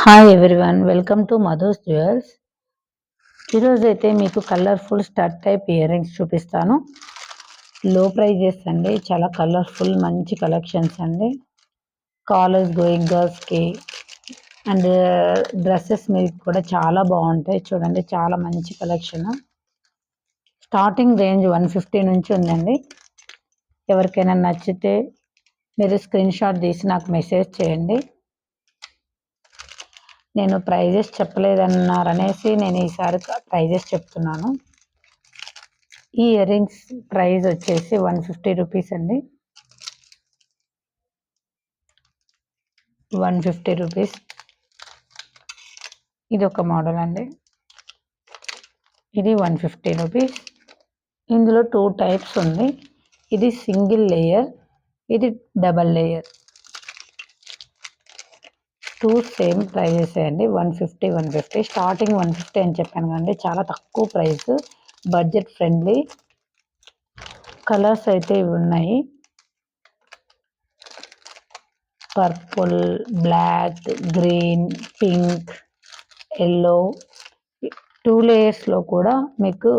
Hi everyone, welcome to Madhu's jewels. ఈరోజు అయితే మీకు colourful stud type ear rings చూపిస్తాను. లో ప్రైజెస్ అండి, చాలా కలర్ఫుల్ మంచి కలెక్షన్స్ అండి. కాలేజ్ గోయింగ్ గర్ల్స్కి అండ్ డ్రెస్సెస్ మీద కూడా చాలా బాగుంటాయి. చూడండి, చాలా మంచి కలెక్షన్. స్టార్టింగ్ రేంజ్ 150 నుంచి ఉందండి. ఎవరికైనా నచ్చితే మీరు స్క్రీన్ షాట్ తీసి నాకు మెసేజ్ చేయండి. నేను ప్రైజెస్ చెప్పలేదన్నారనేసి నేను ఈసారి ప్రైజెస్ చెప్తున్నాను. ఈ ఇయర్ రింగ్స్ ప్రైస్ వచ్చేసి 150 రూపీస్ అండి. 150 రూపీస్. ఇది ఒక మోడల్ అండి. ఇది 150 రూపీస్. ఇందులో 2 టైప్స్ ఉంది. ఇది సింగిల్ లేయర్, ఇది డబల్ లేయర్. 2 సేమ్ ప్రైజెస్ అండి. 150 150. స్టార్టింగ్ 150 అని చెప్పాను కదండి, చాలా తక్కువ ప్రైస్, బడ్జెట్ ఫ్రెండ్లీ. కలర్స్ అయితే ఇవి ఉన్నాయి: purple, black, green, pink, yellow. 2 లేయర్స్లో కూడా మీకు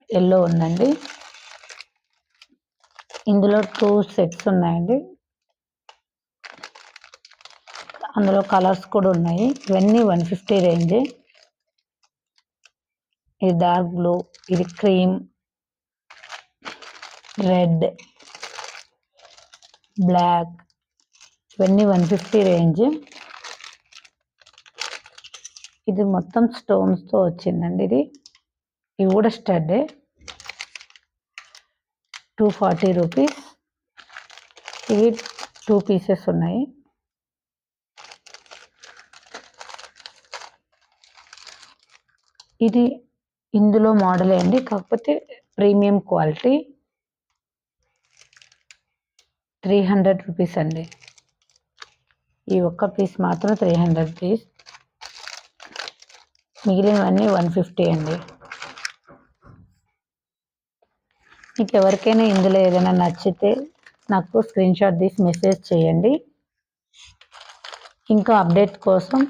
ఎల్లో ఉందండి. ఇందులో 2 సెట్స్ ఉన్నాయండి. అందులో కలర్స్ కూడా ఉన్నాయి. ఇవన్నీ 150 రేంజే. ఇది డార్క్ బ్లూ, ఇది క్రీమ్, రెడ్, బ్లాక్. ఇవన్నీ 150 రేంజ్. ఇది మొత్తం స్టోన్స్తో వచ్చిందండి. ఇవి కూడా స్టడ్డే. 240 రూపీస్. ఇవి 2 పీసెస్ ఉన్నాయి. ఇది ఇందులో మోడలే అండి, కాకపోతే ప్రీమియం క్వాలిటీ. 300 రూపీస్ అండి. ఈ ఒక్క పీస్ మాత్రం 300 రూపీస్. మిగిలినవన్నీ 150 అండి. మీకు ఎవరికైనా ఇందులో ఏదైనా నచ్చితే నాకు స్క్రీన్ షాట్ తీసి మెసేజ్ చేయండి. ఇంకా అప్డేట్ కోసం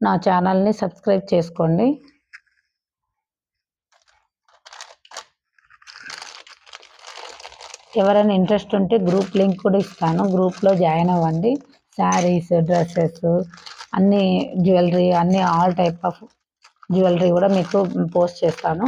నా ఛానల్ని సబ్స్క్రైబ్ చేసుకోండి. ఎవరైనా ఇంట్రెస్ట్ ఉంటే గ్రూప్ లింక్ కూడా ఇస్తాను, గ్రూప్లో జాయిన్ అవ్వండి. శారీస్, డ్రెస్సెస్, అన్ని జ్యువెలరీ, అన్ని ఆల్ టైప్ ఆఫ్ జ్యువెలరీ కూడా మీకు పోస్ట్ చేస్తాను.